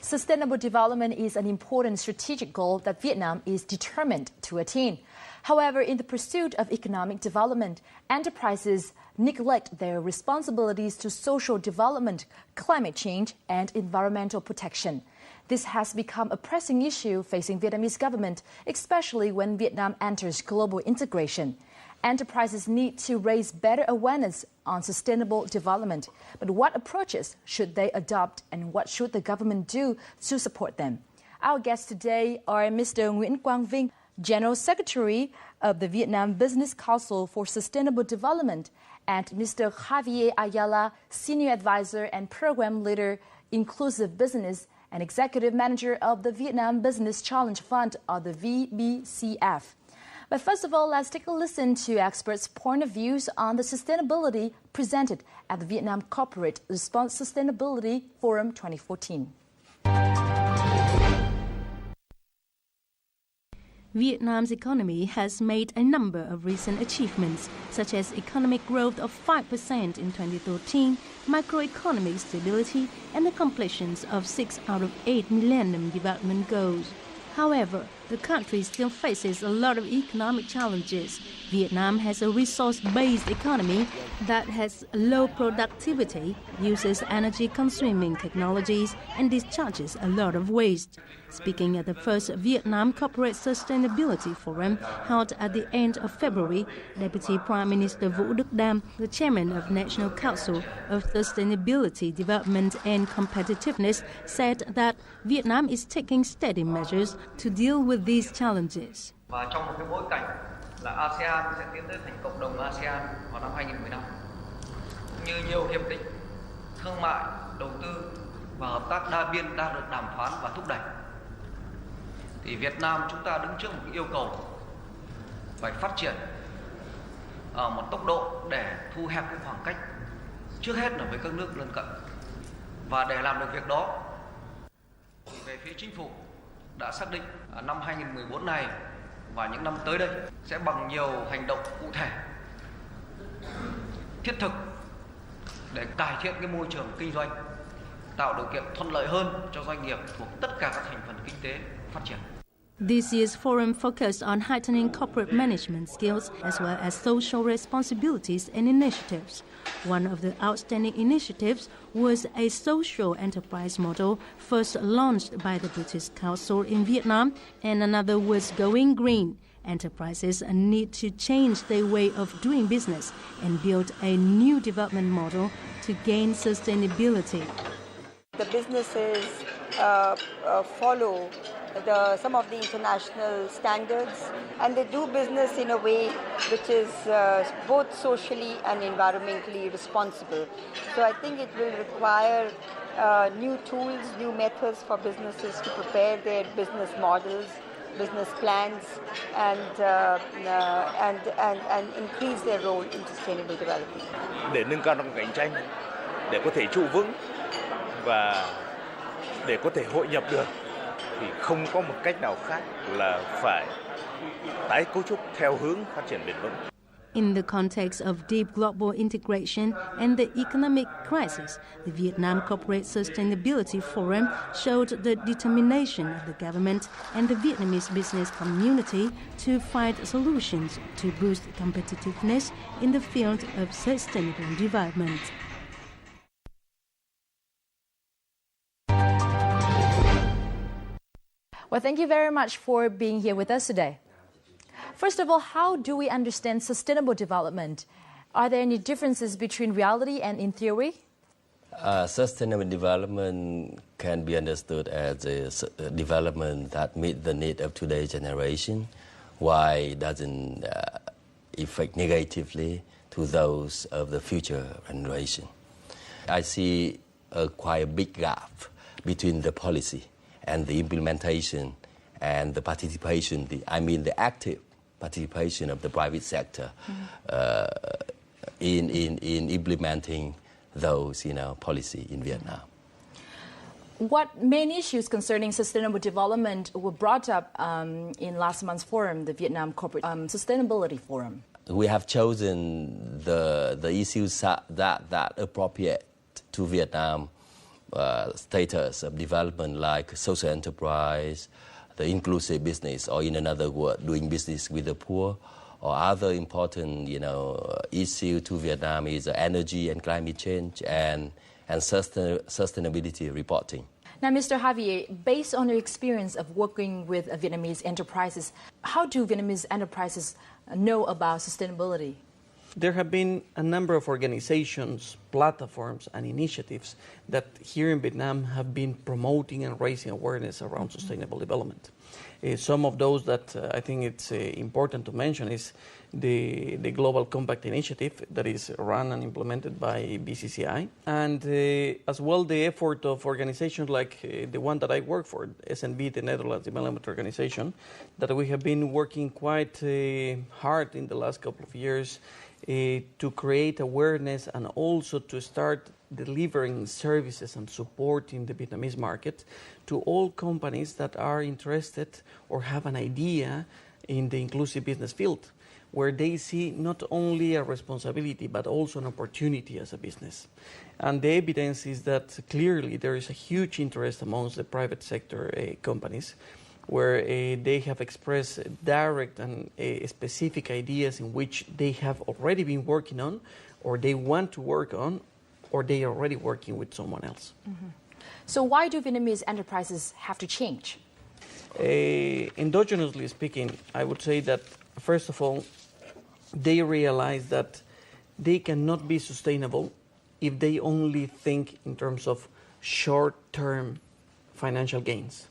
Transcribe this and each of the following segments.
Sustainable development is an important strategic goal that Vietnam is determined to attain. However, in the pursuit of economic development, enterprises neglect their responsibilities to social development, climate change, and environmental protection. This has become a pressing issue facing Vietnamese government, especially when Vietnam enters global integration. Enterprises need to raise better awareness on sustainable development. But what approaches should they adopt and what should the government do to support them? Our guests today are Mr. Nguyễn Quang Vinh, General Secretary of the Vietnam Business Council for Sustainable Development, and Mr. Javier Ayala, Senior Advisor and Program Leader, Inclusive Business, and Executive Manager of the Vietnam Business Challenge Fund, or the VBCF. But first of all, let's take a listen to experts' point of views on the sustainability presented at the Vietnam Corporate Response Sustainability Forum 2014. Vietnam's economy has made a number of recent achievements, such as economic growth of 5% in 2013, macroeconomic stability, and the completion of 6 out of 8 Millennium Development Goals. However, the country still faces a lot of economic challenges. Vietnam has a resource-based economy that has low productivity, uses energy-consuming technologies, and discharges a lot of waste. Speaking at the first Vietnam Corporate Sustainability Forum held at the end of February, Deputy Prime Minister Vũ Đức Đam, the chairman of National Council of Sustainability Development and Competitiveness, said that Vietnam is taking steady measures to deal with these challenges. Và trong một cái bối cảnh là ASEAN sẽ tiến tới thành cộng đồng ASEAN vào năm 2015, như nhiều hiệp định thương mại, đầu tư và hợp tác đa biên đang được đàm phán và thúc đẩy, thì Việt Nam chúng ta đứng trước một cái yêu cầu phải phát triển ở một tốc độ để thu hẹp cái khoảng cách trước hết là với các nước lân cận. Và để làm được việc đó, thì về phía chính phủ đã xác định năm 2014 này và những năm tới đây sẽ bằng nhiều hành động cụ thể, thiết thực để cải thiện cái môi trường kinh doanh, tạo điều kiện thuận lợi hơn cho doanh nghiệp thuộc tất cả các thành phần kinh tế phát triển. This year's forum focused on heightening corporate management skills as well as social responsibilities and initiatives. One of the outstanding initiatives was a social enterprise model first launched by the British Council in Vietnam, and another was Going Green. Enterprises need to change their way of doing business and build a new development model to gain sustainability. The businesses follow some of the international standards, and they do business in a way which is both socially and environmentally responsible. So I think it will require new tools, new methods for businesses to prepare their business models, business plans, and increase their role in sustainable development. Để nâng cao năng cạnh tranh, để có thể trụ vững và để có thể hội nhập được, thì không có một cách nào khác là phải tái cấu trúc theo hướng phát triển bền vững. In the context of deep global integration and the economic crisis, the Vietnam Corporate Sustainability Forum showed the determination of the government and the Vietnamese business community to find solutions to boost competitiveness in the field of sustainable development. Well, thank you very much for being here with us today. First of all, how do we understand sustainable development? Are there any differences between reality and in theory? Sustainable development can be understood as a development that meets the need of today's generation, while it doesn't affect negatively to those of the future generation. I see quite a big gap between the policy and the implementation and the participation, the active participation of the private sector in implementing those policy in Vietnam. What main issues concerning sustainable development were brought up in last month's forum, the Vietnam Corporate Sustainability Forum? We have chosen the issues that appropriate to Vietnam status of development like social enterprise, the inclusive business, or in another word, doing business with the poor, or other important, issue to Vietnam is energy and climate change and sustainability reporting. Now, Mr. Javier, based on your experience of working with Vietnamese enterprises, how do Vietnamese enterprises know about sustainability? There have been a number of organizations, platforms, and initiatives that here in Vietnam have been promoting and raising awareness around sustainable development. Some of those that I think it's important to mention is the Global Compact Initiative that is run and implemented by BCCI, and as well the effort of organizations like the one that I work for, SNV, the Netherlands Development Organization, that we have been working quite hard in the last couple of years to create awareness and also to start delivering services and support in the Vietnamese market to all companies that are interested or have an idea in the inclusive business field, where they see not only a responsibility but also an opportunity as a business. And the evidence is that clearly there is a huge interest amongst the private sector companies, where they have expressed direct and specific ideas in which they have already been working on, or they want to work on, or they are already working with someone else. Mm-hmm. So why do Vietnamese enterprises have to change? Endogenously speaking, I would say that, first of all, they realize that they cannot be sustainable if they only think in terms of short-term financial gains.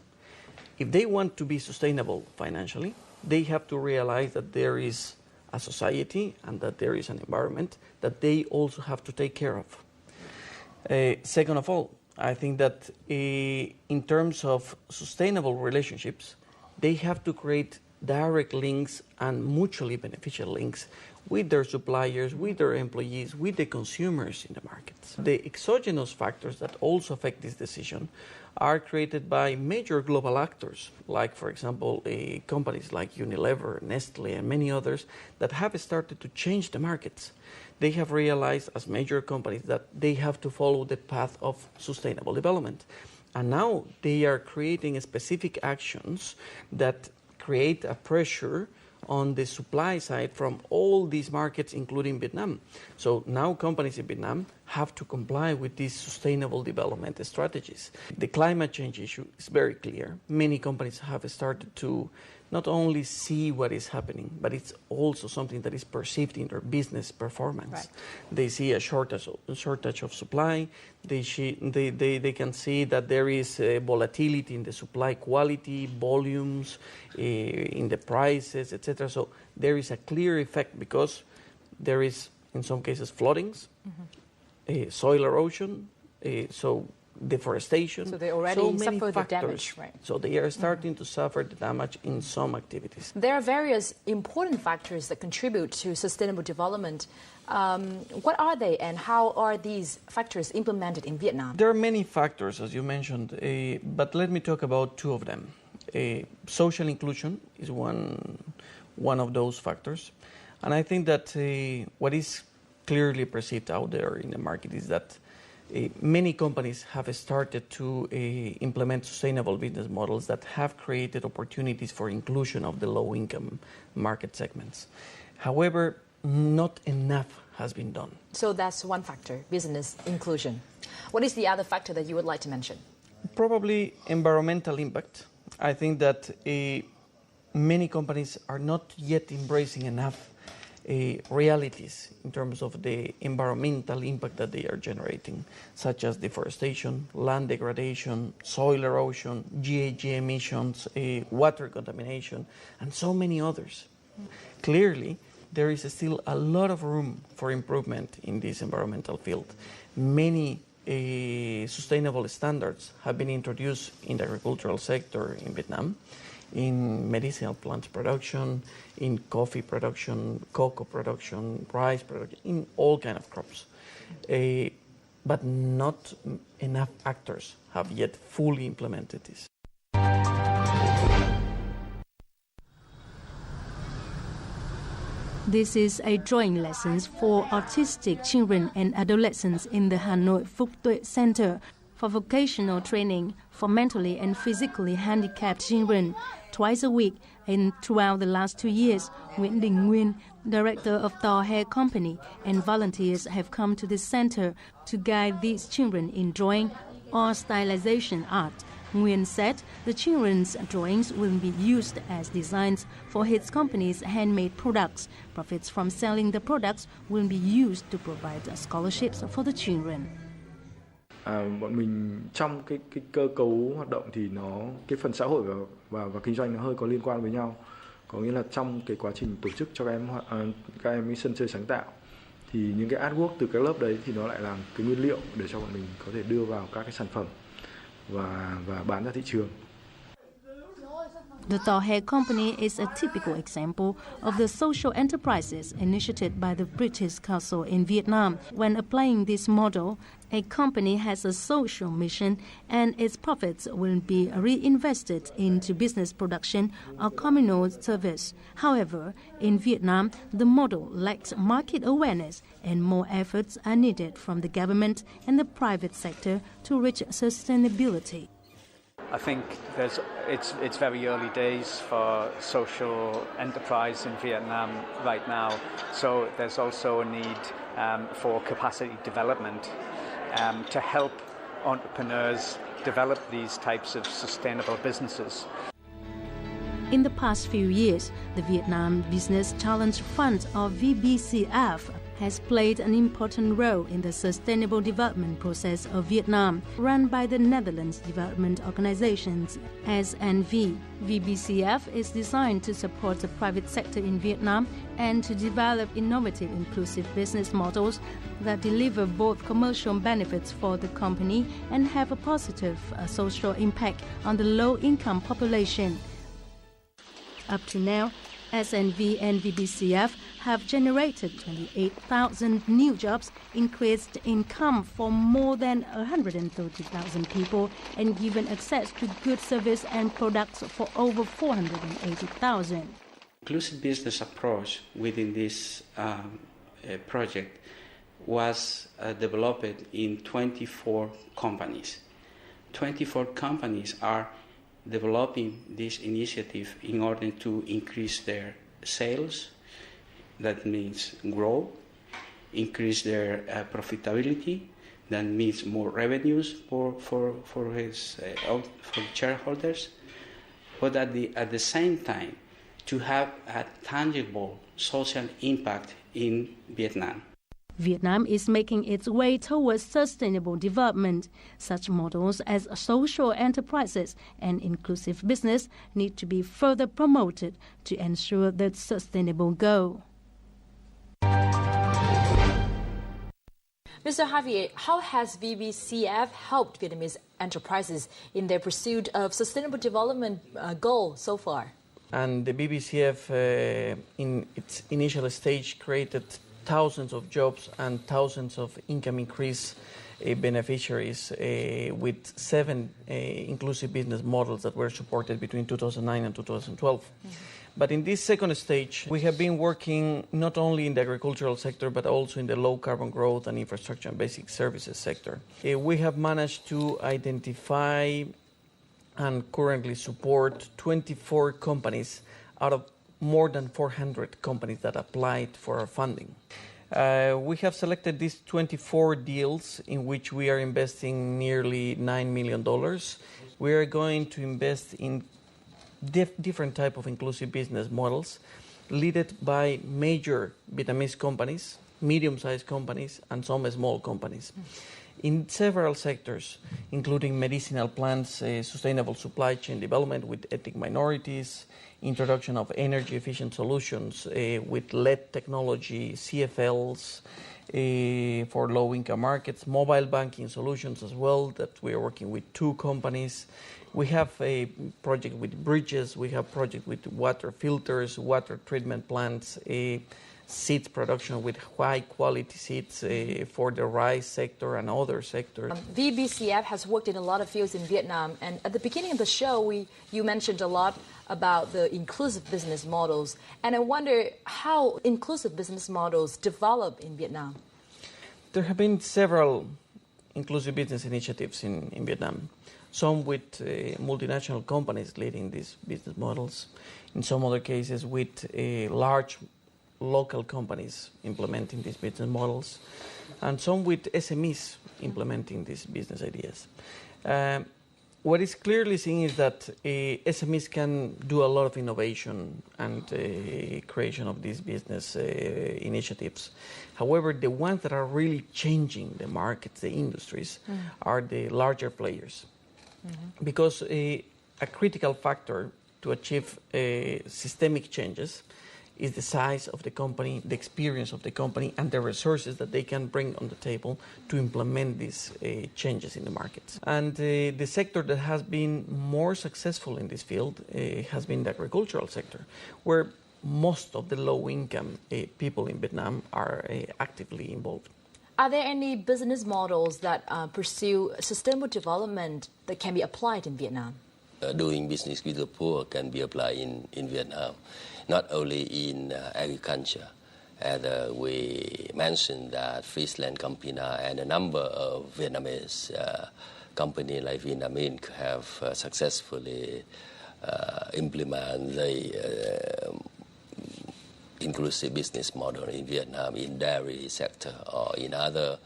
If they want to be sustainable financially, they have to realize that there is a society and that there is an environment that they also have to take care of. Second of all, I think that in terms of sustainable relationships, they have to create direct links and mutually beneficial links with their suppliers, with their employees, with the consumers in the markets. The exogenous factors that also affect this decision are created by major global actors, like, for example, companies like Unilever, Nestle, and many others that have started to change the markets. They have realized as major companies that they have to follow the path of sustainable development. And now they are creating specific actions that create a pressure on the supply side from all these markets, including Vietnam. So now companies in Vietnam have to comply with these sustainable development strategies. The climate change issue is very clear. Many companies have started to not only see what is happening, but it's also something that is perceived in their business performance. Right. They see a shortage of supply. They can see that there is volatility in the supply quality, volumes, in the prices, etc. So there is a clear effect because there is, in some cases, floodings, soil erosion, deforestation. So they already suffer the damage, right? So they are starting to suffer the damage in some activities. There are various important factors that contribute to sustainable development. What are they, and how are these factors implemented in Vietnam? There are many factors, as you mentioned, but let me talk about two of them. Social inclusion is one of those factors. And I think that what is clearly perceived out there in the market is that many companies have started to implement sustainable business models that have created opportunities for inclusion of the low-income market segments. However, not enough has been done. So that's one factor, business inclusion. What is the other factor that you would like to mention? Probably environmental impact. I think that many companies are not yet embracing enough realities in terms of the environmental impact that they are generating, such as deforestation, land degradation, soil erosion, GHG emissions, water contamination, and so many others. Clearly, there is still a lot of room for improvement in this environmental field. Many sustainable standards have been introduced in the agricultural sector in Vietnam, in medicinal plant production, in coffee production, cocoa production, rice production, in all kinds of crops. But not enough actors have yet fully implemented this. This is a drawing lessons for autistic children and adolescents in the Hanoi Phuc Tuệ Center for vocational training for mentally and physically handicapped children twice a week. And throughout the last 2 years, Nguyễn Đình Nguyên, director of Tho Hair Company, and volunteers have come to this center to guide these children in drawing or stylization art. Nguyen said the children's drawings will be used as designs for his company's handmade products. Profits from selling the products will be used to provide scholarships for the children. Bọn mình trong cái cơ cấu hoạt động thì cái phần xã hội và kinh doanh nó hơi có liên quan với nhau. Có nghĩa là trong cái quá trình tổ chức cho các em cái sân chơi sáng tạo thì những cái artwork từ các lớp đấy thì nó lại làm cái nguyên liệu để cho bọn mình có thể đưa vào các cái sản phẩm và bán ra thị trường. The Tho Hair Company is a typical example of the social enterprises initiated by the British Council in Vietnam. When applying this model, a company has a social mission and its profits will be reinvested into business production or communal service. However, in Vietnam, the model lacks market awareness and more efforts are needed from the government and the private sector to reach sustainability. I think it's very early days for social enterprise in Vietnam right now, so there's also a need for capacity development to help entrepreneurs develop these types of sustainable businesses. In the past few years, the Vietnam Business Challenge Fund, or VBCF, has played an important role in the sustainable development process of Vietnam, run by the Netherlands Development Organizations, SNV. VBCF is designed to support the private sector in Vietnam and to develop innovative, inclusive business models that deliver both commercial benefits for the company and have a positive social impact on the low-income population. Up to now, SNV and VBCF have generated 28,000 new jobs, increased income for more than 130,000 people, and given access to goods, service and products for over 480,000. Inclusive business approach within this project was developed in 24 companies. 24 companies are developing this initiative in order to increase their sales, that means grow, increase their profitability, that means more revenues for shareholders, but at the same time to have a tangible social impact in Vietnam. Vietnam is making its way towards sustainable development. Such models as social enterprises and inclusive business need to be further promoted to ensure that sustainable goal. Mr. Javier, how has VBCF helped Vietnamese enterprises in their pursuit of sustainable development goal so far? And the VBCF, in its initial stage, created thousands of jobs and thousands of income increase beneficiaries with 7 inclusive business models that were supported between 2009 and 2012. Mm-hmm. But in this second stage, we have been working not only in the agricultural sector, but also in the low carbon growth and infrastructure and basic services sector. We have managed to identify and currently support 24 companies out of more than 400 companies that applied for our funding. We have selected these 24 deals in which we are investing nearly $9 million. We are going to invest in different type of inclusive business models led by major Vietnamese companies, medium-sized companies, and some small companies. In several sectors, including medicinal plants, sustainable supply chain development with ethnic minorities, introduction of energy-efficient solutions with LED technology, CFLs for low-income markets, mobile banking solutions as well, that we are working with 2 companies. We have a project with bridges, we have project with water filters, water treatment plants, seeds production with high-quality seeds for the rice sector and other sectors. VBCF has worked in a lot of fields in Vietnam, and at the beginning of the show, you mentioned a lot about the inclusive business models, and I wonder how inclusive business models develop in Vietnam. There have been several inclusive business initiatives in Vietnam, some with multinational companies leading these business models, in some other cases with large local companies implementing these business models, and some with SMEs implementing these business ideas. What is clearly seen is that SMEs can do a lot of innovation and creation of these business initiatives. However, the ones that are really changing the markets, the industries, are the larger players. Because a critical factor to achieve systemic changes is the size of the company, the experience of the company, and the resources that they can bring on the table to implement these changes in the markets. And the sector that has been more successful in this field has been the agricultural sector, where most of the low-income people in Vietnam are actively involved. Are there any business models that pursue sustainable development that can be applied in Vietnam? Doing business with the poor can be applied in Vietnam, not only in agriculture. And we mentioned that Friesland Campina and a number of Vietnamese companies like Vietnam Inc. have successfully implemented the inclusive business model in Vietnam in dairy sector or in other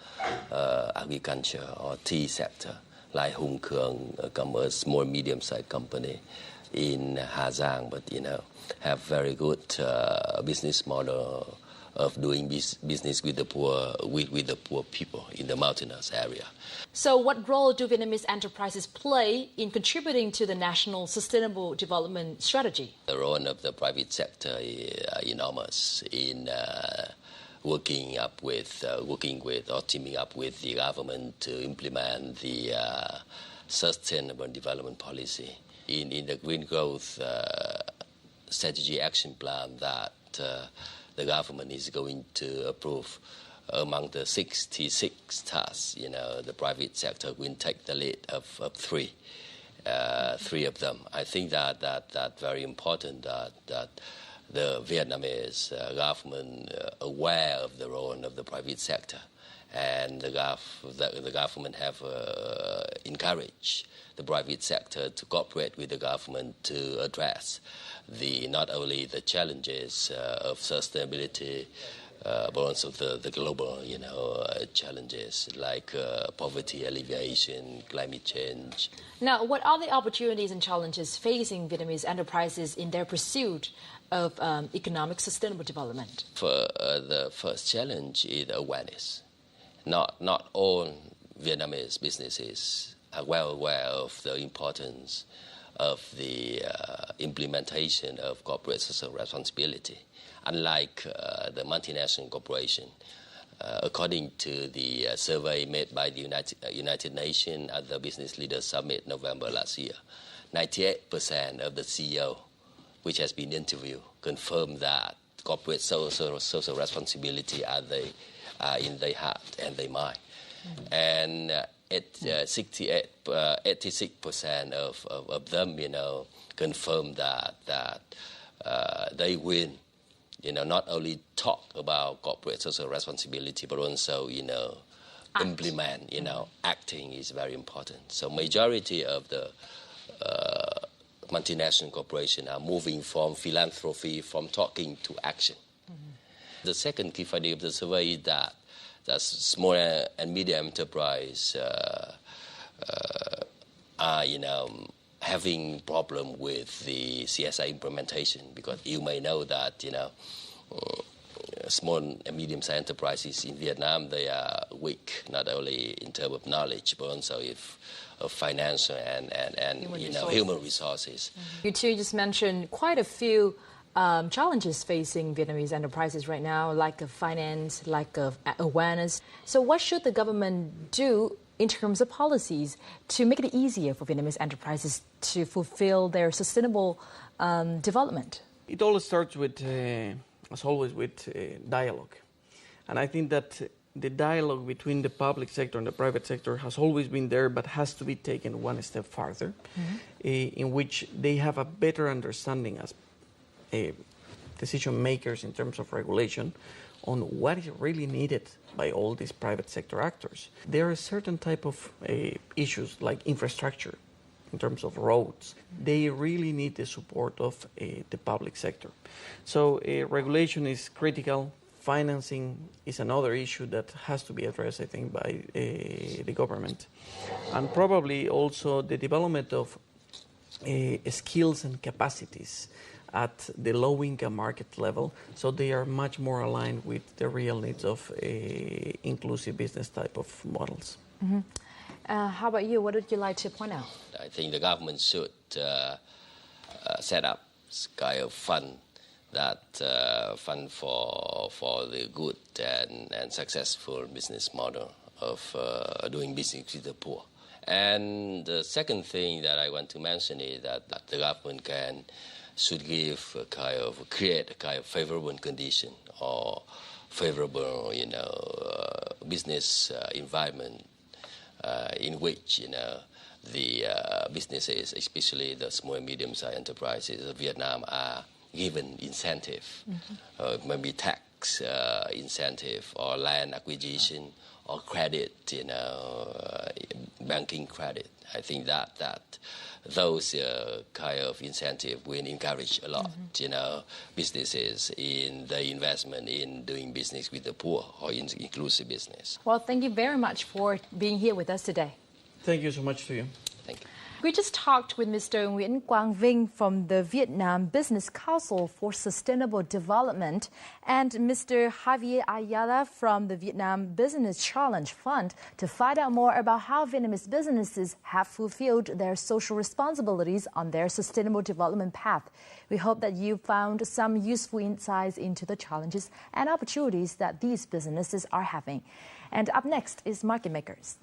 agriculture or tea sector, like Hung Cuong, a small medium-sized company in Hà Giang, but have very good business model of doing business with the poor people in the mountainous area. So what role do Vietnamese enterprises play in contributing to the national sustainable development strategy? The role of the private sector is enormous in working with or teaming up with the government to implement the sustainable development policy. In the Green Growth Strategy Action Plan that the government is going to approve, among the 66 tasks, the private sector will take the lead of three of them. I think that very important that the Vietnamese government aware of the role of the private sector, and the government have encouraged the private sector to cooperate with the government to address not only the challenges of sustainability, but also the global challenges like poverty alleviation, climate change. Now, what are the opportunities and challenges facing Vietnamese enterprises in their pursuit of economic sustainable development? The first challenge is awareness. Not all Vietnamese businesses are well aware of the importance of the implementation of corporate social responsibility. Unlike the multinational corporation, according to the survey made by the United Nations at the Business Leaders Summit November last year, 98% of the CEO, which has been interviewed, confirmed that corporate social responsibility are in their heart and their mind. And 86% of them, confirm that they will, not only talk about corporate social responsibility, but also, implement, acting is very important. So majority of the multinational corporations are moving from philanthropy, from talking to action. The second key finding of the survey is that small and medium enterprise are, having problem with the CSR implementation, because you may know that, small and medium-sized enterprises in Vietnam, they are weak, not only in terms of knowledge, but also of financial and human resources. You two just mentioned quite a few challenges facing Vietnamese enterprises right now, lack of finance, lack of awareness. So what should the government do in terms of policies to make it easier for Vietnamese enterprises to fulfill their sustainable development? It all starts with, as always, with dialogue. And I think that the dialogue between the public sector and the private sector has always been there, but has to be taken one step farther, in which they have a better understanding as the decision makers in terms of regulation on what is really needed by all these private sector actors. There are certain type of issues like infrastructure in terms of roads. They really need the support of the public sector. So regulation is critical. Financing is another issue that has to be addressed, I think, by the government. And probably also the development of skills and capacities at the low-income market level, so they are much more aligned with the real needs of inclusive business type of models. Mm-hmm. How about you? What would you like to point out? I think the government should set up kind of fund that fund for the good and successful business model of doing business with the poor. And the second thing that I want to mention is that the government should create a kind of favorable condition or favorable, business environment in which, the businesses, especially the small and medium-sized enterprises of Vietnam, are given incentive, maybe tax incentive or land acquisition or credit, banking credit. I think that those kind of incentive will encourage a lot, businesses in the investment in doing business with the poor or in inclusive business. Well, thank you very much for being here with us today. Thank you so much to you. Thank you. We just talked with Mr. Nguyễn Quang Vinh from the Vietnam Business Council for Sustainable Development and Mr. Javier Ayala from the Vietnam Business Challenge Fund to find out more about how Vietnamese businesses have fulfilled their social responsibilities on their sustainable development path. We hope that you found some useful insights into the challenges and opportunities that these businesses are having. And up next is Market Makers.